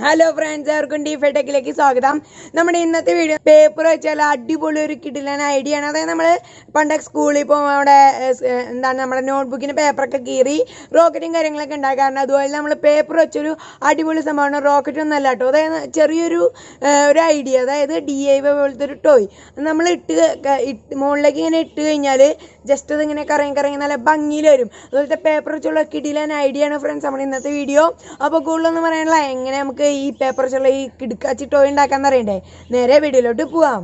Hello friends, എല്ലാവർക്കും ഡിഫെടെക്കിലേക്ക് സ്വാഗതം. നമ്മുടെ ഇന്നത്തെ വീഡിയോ പേപ്പർ വെച്ചാൽ അടിപൊളി ഒരു കിടിലൻ ഐഡിയ ആണ്. അതായത് നമ്മൾ പണ്ടൊക്കെ സ്കൂളിൽ പോകുമ്പോൾ അവിടെ നമ്മുടെ നോട്ട്ബുക്കിന് പേപ്പറൊക്കെ കീറി റോക്കറ്റും കാര്യങ്ങളൊക്കെ ഉണ്ടാക്കാറുണ്ട്. അതുപോലെ നമ്മൾ പേപ്പർ വെച്ചൊരു അടിപൊളി സംഭവമാണ്. റോക്കറ്റ് ഒന്നല്ല കേട്ടോ, അതായത് ചെറിയൊരു ഐഡിയ, അതായത് DIY പോലത്തെ ഒരു ടോയ് നമ്മൾ മുകളിലേക്ക് ഇങ്ങനെ ഇട്ട് കഴിഞ്ഞാൽ ജസ്റ്റ് അത് ഇങ്ങനെ കറങ്ങി നല്ല ഭംഗിയിൽ വരും. അതുപോലത്തെ പേപ്പർ വെച്ചുള്ള കിടിലൻ ഐഡിയ ആണ് ഫ്രണ്ട്സ് നമ്മുടെ ഇന്നത്തെ വീഡിയോ. അപ്പോൾ കൂടുതലൊന്നും പറയാനുള്ള എങ്ങനെ നമുക്ക് ഈ പേപ്പർ വെച്ചുള്ള ഈ കിടുക്കാച്ചി ടോയ് ഉണ്ടാക്കാന്ന് അറിയണ്ടേ. നേരെ വീഡിയോയിലോട്ട് പോവാം.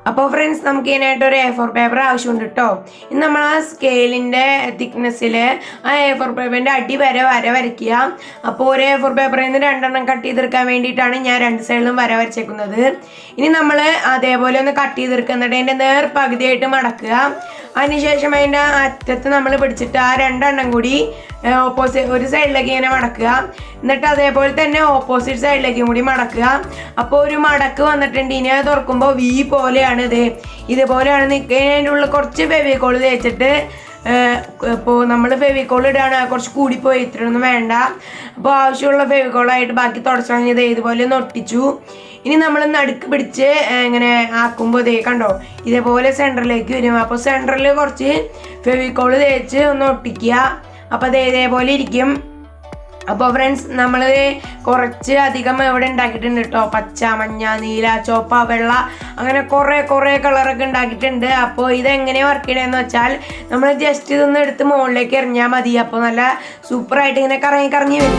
അപ്പോൾ ഫ്രണ്ട്സ്, നമുക്ക് ഇതിനായിട്ട് ഒരു A4 പേപ്പർ ആവശ്യമുണ്ട് കേട്ടോ. ഇന്ന് നമ്മൾ ആ സ്കെയിലിൻ്റെ തിക്നെസ്സിൽ ആ A4 പേപ്പറിൻ്റെ അടി വരെ വരയ്ക്കുക. അപ്പോൾ ഒരു A4 പേപ്പറിൽ നിന്ന് 2 എണ്ണം കട്ട് ചെയ്തെടുക്കാൻ വേണ്ടിയിട്ടാണ് ഞാൻ 2 സൈഡിലും വരച്ചേക്കുന്നത്. ഇനി നമ്മൾ അതേപോലെ ഒന്ന് കട്ട് ചെയ്തെടുക്കുക, എന്നിട്ട് അതിൻ്റെ നേർ പകുതിയായിട്ട് മടക്കുക. അതിനുശേഷം അതിൻ്റെ അറ്റത്ത് നമ്മൾ പിടിച്ചിട്ട് ആ 2 എണ്ണം കൂടി ഒരു സൈഡിലേക്ക് ഇങ്ങനെ മടക്കുക. എന്നിട്ട് അതേപോലെ തന്നെ ഓപ്പോസിറ്റ് സൈഡിലേക്കും കൂടി മടക്കുക. അപ്പോൾ ഒരു മടക്ക് വന്നിട്ടുണ്ട്. ഇനി അത് തുറക്കുമ്പോൾ V പോലെയാണ്. ഇതുപോലെയാണ് നിൽക്കുക. അതിൻ്റെ ഉള്ളിൽ കുറച്ച് ഫെവിക്കോൾ തേച്ചിട്ട് ഇപ്പോൾ നമ്മൾ ഫെവിക്കോൾ ഇടുകയാണ്, കുറച്ച് കൂടിപ്പോയി, ഇത്രയൊന്നും വേണ്ട. അപ്പോൾ ആവശ്യമുള്ള ഫെവിക്കോളായിട്ട് ബാക്കി തുടച്ചു കളഞ്ഞത് ഇതുപോലെ ഒന്ന് ഒട്ടിച്ചു. ഇനി നമ്മൾ നടുക്ക് പിടിച്ച് ഇങ്ങനെ ആക്കുമ്പോൾ കണ്ടോ, ഇതേപോലെ സെൻറ്ററിലേക്ക് വരും. അപ്പോൾ സെൻറ്ററിൽ കുറച്ച് ഫെവിക്കോൾ തേച്ച് ഒന്ന് ഒട്ടിക്കുക. അപ്പോൾ അത് ഇതേപോലെ ഇരിക്കും. അപ്പോൾ ഫ്രണ്ട്സ്, നമ്മൾ കുറച്ച് അധികം ഇവിടെ ഉണ്ടാക്കിയിട്ടുണ്ട് കേട്ടോ. പച്ച, മഞ്ഞ, നീല, ചുവപ്പ, വെള്ള, അങ്ങനെ കുറേ കളറൊക്കെ ഉണ്ടാക്കിയിട്ടുണ്ട്. അപ്പോൾ ഇതെങ്ങനെ വർക്ക് ചെയ്യണമെന്ന് വെച്ചാൽ നമ്മൾ ജസ്റ്റ് ഇതൊന്ന് എടുത്ത് മുകളിലേക്ക് എറിഞ്ഞാൽ മതി. അപ്പോൾ നല്ല സൂപ്പറായിട്ട് ഇങ്ങനെ കറങ്ങി വരും.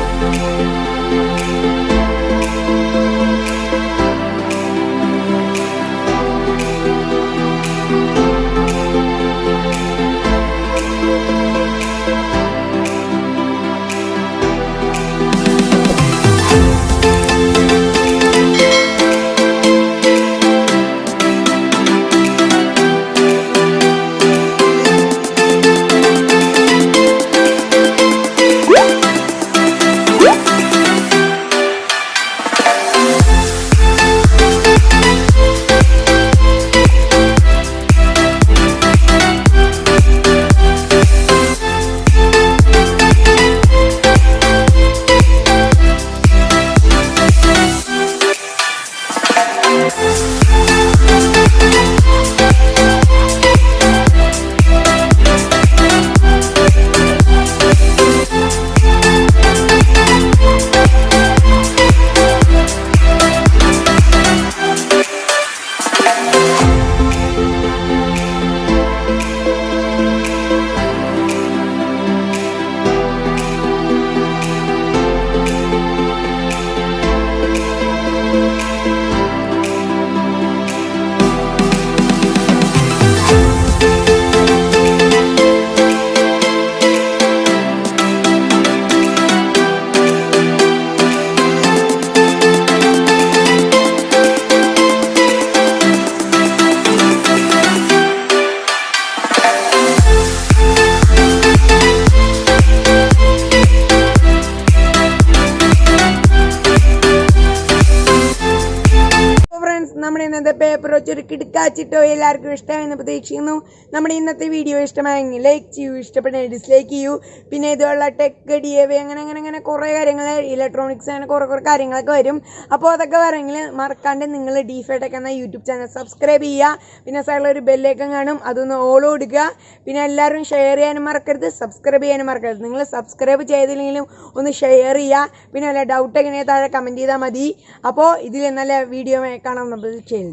നമ്മുടെ ഇന്നത്തെ പേപ്പർ വെച്ചൊരു കിടുക്കാച്ചിട്ടോ എല്ലാവർക്കും ഇഷ്ടമായെന്ന് പ്രതീക്ഷിക്കുന്നു. നമ്മുടെ ഇന്നത്തെ വീഡിയോ ഇഷ്ടമായെങ്കിൽ ലൈക്ക് ചെയ്യൂ, ഇഷ്ടപ്പെട്ടെങ്കിൽ ഡിസ്ലൈക്ക് ചെയ്യൂ. പിന്നെ ഇതുള്ള ടെക് DIY അങ്ങനെ കുറേ കാര്യങ്ങൾ, ഇലക്ട്രോണിക്സ്, അങ്ങനെ കുറേ കാര്യങ്ങളൊക്കെ വരും. അപ്പോൾ അതൊക്കെ വരെങ്കിൽ മറക്കാണ്ട് നിങ്ങൾ ഡിഫെടെക് എന്ന യൂട്യൂബ് ചാനൽ സബ്സ്ക്രൈബ് ചെയ്യുക. പിന്നെ സൈഡിലൊരു ബെല്ലേക്കം കാണും, അതൊന്ന് ഓൾ കൊടുക്കുക. പിന്നെ എല്ലാവരും ഷെയർ ചെയ്യാനും മറക്കരുത്, സബ്സ്ക്രൈബ് ചെയ്യാനും മറക്കരുത്. നിങ്ങൾ സബ്സ്ക്രൈബ് ചെയ്തില്ലെങ്കിലും ഒന്ന് ഷെയർ ചെയ്യുക. പിന്നെ വല്ല ഡൗട്ടൊക്കെ താഴെ കമൻറ്റ് ചെയ്താൽ മതി. അപ്പോൾ ഇതിൽ നല്ല വീഡിയോ കാണാൻ നമ്മൾ ചെയ്തു.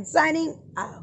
Signing out.